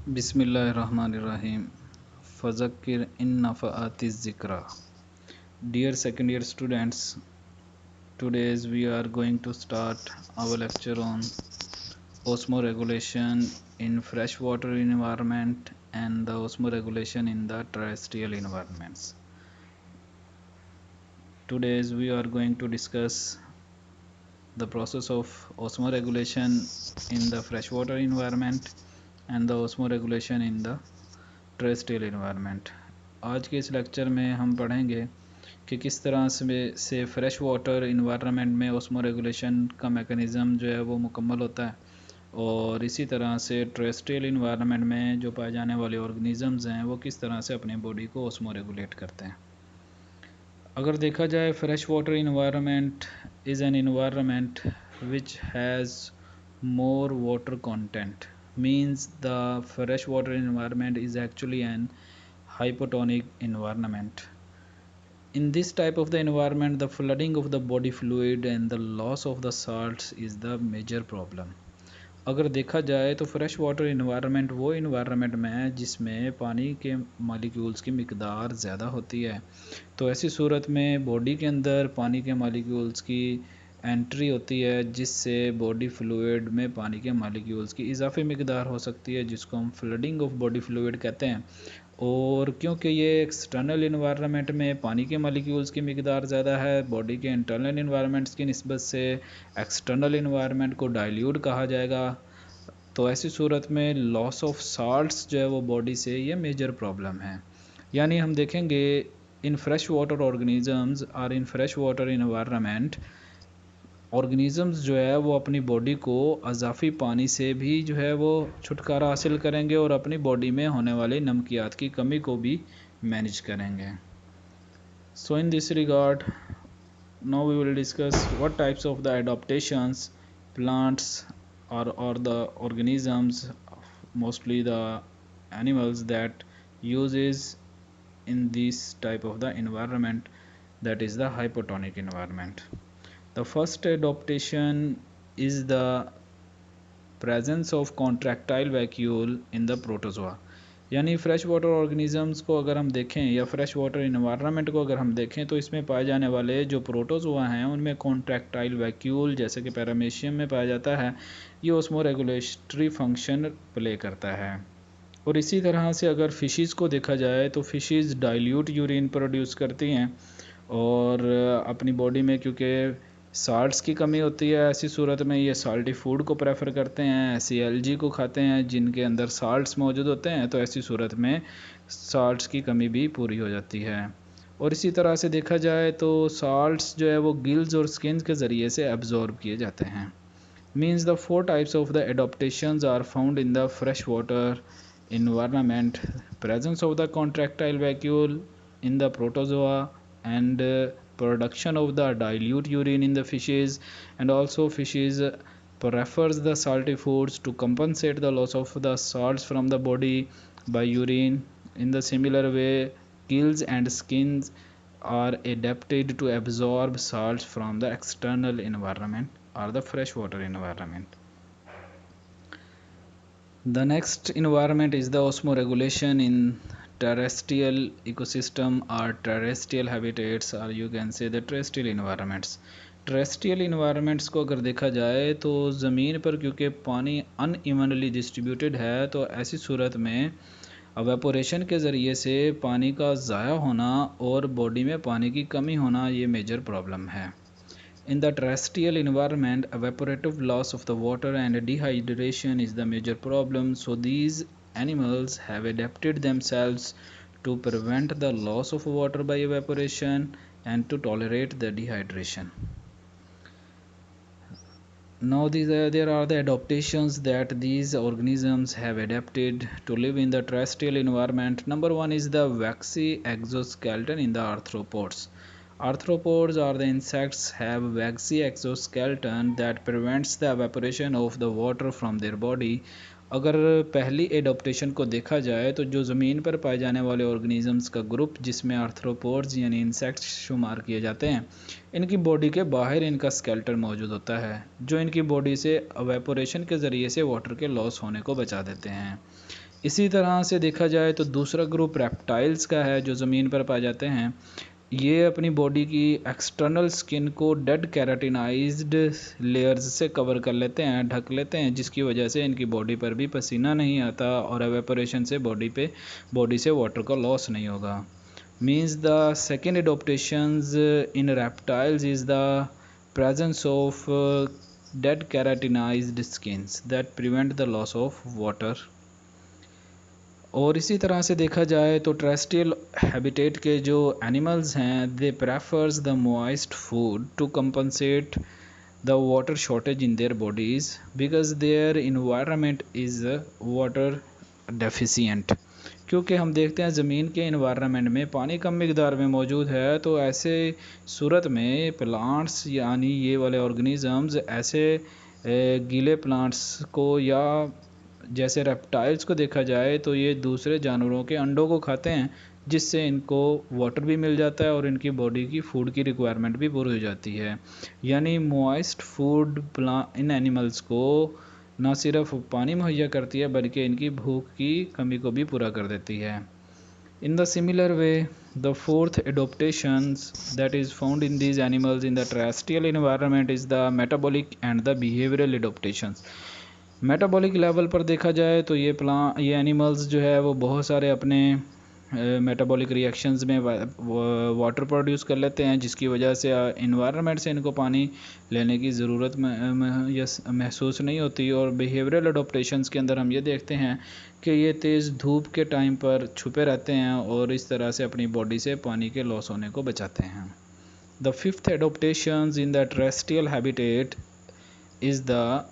बिस्मिल्लाहिर्रहमानिर्रहीम फ़ज़क्किर इन नफ़अतिज़ ज़िक्रा। Dear second year students, today we are going to start our lecture on osmoregulation in freshwater environment and the osmoregulation in the terrestrial environments. Today we are going to discuss the process of osmoregulation in the freshwater environment and the osmoregulation in the terrestrial environment. आज के इस lecture में हम पढ़ेंगे कि किस तरह से फ्रेश वाटर इन्वायरमेंट में ओस्मो रेगुलेशन का मेकनिज़म जो है वो मुकम्मल होता है और इसी तरह से टेरेस्ट्रियल इन्वायरमेंट में जो पाए जाने वाले ऑर्गेनिज़म्स हैं वो किस तरह से अपनी बॉडी को ओस्मो रेगुलेट करते हैं। अगर देखा जाए fresh water environment is an environment which has more water content means the freshwater environment is actually an hypotonic environment. In this type of the environment, the flooding of the body fluid and the loss of the salts is the major problem. अगर देखा जाए तो fresh water environment वो environment में है जिसमें पानी के मालिक्यूल्स की मिकदार ज़्यादा होती है, तो ऐसी सूरत में बॉडी के अंदर पानी के मालिक्यूल्स की एंट्री होती है जिससे बॉडी फ्लूइड में पानी के मालिक्यूल्स की इजाफी मिकदार हो सकती है, जिसको हम फ्लडिंग ऑफ बॉडी फ्लूइड कहते हैं। और क्योंकि ये एक्सटर्नल इन्वायरमेंट में पानी के मालिक्यूल्स की मिकदार ज़्यादा है, बॉडी के इंटरनल इन्वायरमेंट्स की निस्बत से एक्सटर्नल इन्वायरमेंट को डाइल्यूट कहा जाएगा। तो ऐसी सूरत में लॉस ऑफ साल्ट्स जो है वो बॉडी से ये मेजर प्रॉब्लम है। यानी हम देखेंगे इन फ्रेश वाटर ऑर्गेनिजम्स और in fresh water environment organisms जो है वो अपनी बॉडी को अज़ाफ़ी पानी से भी जो है वो छुटकारा हासिल करेंगे और अपनी बॉडी में होने वाले नमकियात की कमी को भी मैनेज करेंगे। So in this regard now we will discuss what types of the adaptations plants or the organisms, mostly the animals, that uses in this type of the environment, that is the hypotonic environment. The first adaptation is the presence of contractile vacuole in the protozoa. यानी fresh water organisms को अगर हम देखें या fresh water environment को अगर हम देखें तो इसमें पाए जाने वाले जो प्रोटोजोआ हैं उनमें कॉन्ट्रैक्टाइल वैक्यूल जैसे कि पैरामीशियम में पाया जाता है, ये ओस्मो रेगुलेटरी फंक्शन प्ले करता है। और इसी तरह से अगर फ़िशेस को देखा जाए तो फ़िशेस डाइल्यूट यूरिन प्रोड्यूस करती हैं और अपनी बॉडी में क्योंकि साल्ट्स की कमी होती है, ऐसी सूरत में ये साल्टी फूड को प्रेफर करते हैं, ऐसी एलगी को खाते हैं जिनके अंदर साल्ट्स मौजूद होते हैं, तो ऐसी सूरत में साल्ट्स की कमी भी पूरी हो जाती है। और इसी तरह से देखा जाए तो साल्ट्स जो है वो गिल्स और स्किन के ज़रिए से एब्जॉर्ब किए जाते हैं। Means the 4 types of the adaptations are found in the fresh water environment: presence of the contractile vacuole in the protozoa and production of the dilute urine in the fishes, and also fishes prefers the salty foods to compensate the loss of the salts from the body by urine. In the similar way, gills and skins are adapted to absorb salts from the external environment or the freshwater environment. The next environment is the osmoregulation in terrestrial ecosystem or terrestrial habitats, or you can say the terrestrial environments. Terrestrial environments को अगर देखा जाए तो ज़मीन पर क्योंकि पानी unevenly distributed है, तो ऐसी सूरत में एवेपोरेशन के ज़रिए से पानी का ज़ाया होना और बॉडी में पानी की कमी होना ये मेजर प्रॉब्लम है। In the terrestrial environment, evaporative loss of the water and dehydration is the major problem, so these animals have adapted themselves to prevent the loss of water by evaporation and to tolerate the dehydration. Now there are the adaptations that these organisms have adapted to live in the terrestrial environment. Number 1 is the waxy exoskeleton in the arthropods. Arthropods or the insects have waxy exoskeleton that prevents the evaporation of the water from their body. अगर पहली adoption को देखा जाए तो जो ज़मीन पर पाए जाने वाले ऑर्गेनिजम्स का ग्रुप जिसमें आर्थ्रोपोड्स यानी इंसेक्ट्स शुमार किए जाते हैं, इनकी बॉडी के बाहर इनका स्केल्टन मौजूद होता है जो इनकी बॉडी से एवेपोरेशन के ज़रिए से वाटर के लॉस होने को बचा देते हैं। इसी तरह से देखा जाए तो दूसरा ग्रुप रेप्टाइल्स का है जो ज़मीन पर पाए जाते हैं। ये अपनी बॉडी की एक्सटर्नल स्किन को डेड कैराटिनाइज्ड लेयर्स से कवर कर लेते हैं, ढक लेते हैं, जिसकी वजह से इनकी बॉडी पर भी पसीना नहीं आता और एवेपोरेशन से बॉडी से वाटर का लॉस नहीं होगा। Means the second adaptations in reptiles is the presence of dead keratinized skins that prevent the loss of water। और इसी तरह से देखा जाए तो टेरेस्ट्रियल हैबिटेट के जो एनिमल्स हैं they prefers the moist food to compensate the water shortage in their bodies because their environment is water deficient. क्योंकि हम देखते हैं ज़मीन के इन्वायरमेंट में पानी कम मिकदार में मौजूद है, तो ऐसे सूरत में प्लांट्स यानी ये वाले ऑर्गेनिज़म्स ऐसे गीले प्लांट्स को या जैसे रेप्टाइल्स को देखा जाए तो ये दूसरे जानवरों के अंडों को खाते हैं, जिससे इनको वाटर भी मिल जाता है और इनकी बॉडी की फूड की रिक्वायरमेंट भी पूरी हो जाती है। यानी मॉइस्ट फूड इन एनिमल्स को न सिर्फ पानी मुहैया करती है बल्कि इनकी भूख की कमी को भी पूरा कर देती है। In the similar way, the fourth adaptations that is found in these animals in the terrestrial environment is the metabolic and the behavioral adaptations। Metabolic level पर देखा जाए तो ये एनिमल्स जो है वो बहुत सारे अपने मेटाबॉलिक रिएक्शंस में वाटर प्रोड्यूस कर लेते हैं, जिसकी वजह से इन्वायरमेंट से इनको पानी लेने की ज़रूरत महसूस नहीं होती। और बिहेवियरल अडोप्टेशंस के अंदर हम ये देखते हैं कि ये तेज़ धूप के टाइम पर छुपे रहते हैं और इस तरह से अपनी बॉडी से पानी के लॉस होने को बचाते हैं। The fifth adaptations in the terrestrial habitat is the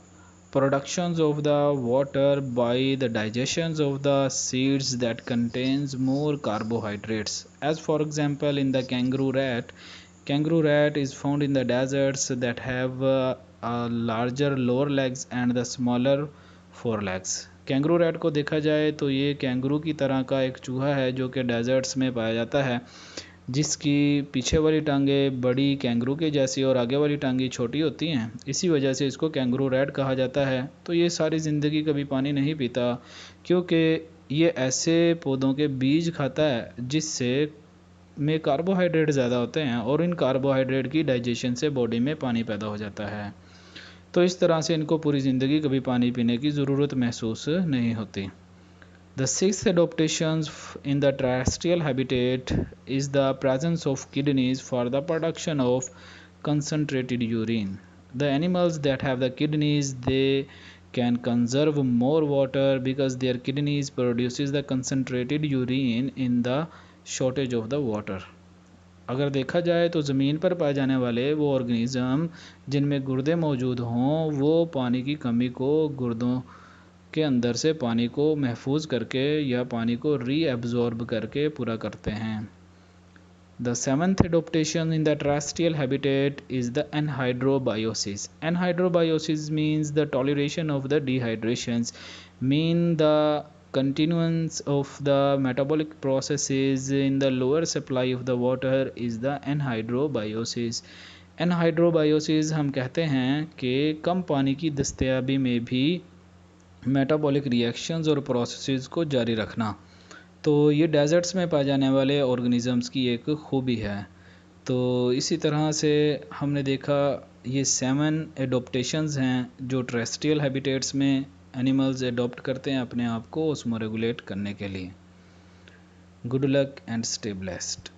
productions of the water by the digestions of the seeds that contains more carbohydrates, as for example in the kangaroo rat is found in the deserts that have a larger lower legs and the smaller forelegs। Kangaroo rat को देखा जाए तो ये kangaroo की तरह का एक चूहा है जो कि डेजर्ट्स में पाया जाता है, जिसकी पीछे वाली टांगें बड़ी कैंगरू के जैसी और आगे वाली टांगें छोटी होती हैं। इसी वजह से इसको कैंगरू रैट कहा जाता है। तो ये सारी ज़िंदगी कभी पानी नहीं पीता, क्योंकि ये ऐसे पौधों के बीज खाता है जिससे में कार्बोहाइड्रेट ज़्यादा होते हैं और इन कार्बोहाइड्रेट की डाइजेशन से बॉडी में पानी पैदा हो जाता है। तो इस तरह से इनको पूरी ज़िंदगी कभी पानी पीने की ज़रूरत महसूस नहीं होती। The sixth adaptations in the terrestrial habitat is the presence of kidneys for the production of concentrated urine। The animals that have the kidneys, they can conserve more water because their kidneys produces the concentrated urine in the shortage of the water। अगर देखा जाए तो ज़मीन पर पाए जाने वाले वो ऑर्गेनिज़म जिनमें गुर्दे मौजूद हों वो पानी की कमी को गुर्दों के अंदर से पानी को महफूज करके या पानी को रीअब्जॉर्ब करके पूरा करते हैं। The seventh adaptation in the terrestrial habitat is the anhydrobiosis. Anhydrobiosis means the toleration of the dehydrations mean the continuance of the metabolic processes in the lower supply of the water is the anhydrobiosis। एनहाइड्रोबायोसिस हम कहते हैं कि कम पानी की दस्तयाबी में भी metabolic reactions और processes को जारी रखना। तो ये डेजर्ट्स में पाए जाने वाले ऑर्गेनिज़म्स की एक खूबी है। तो इसी तरह से हमने देखा ये 7 एडोप्टेशंस हैं जो टेरेस्ट्रियल हैबिटेट्स में एनिमल्स एडॉप्ट करते हैं अपने आप को ऑस्मोरेगुलेट करने के लिए। Good luck and stay blessed.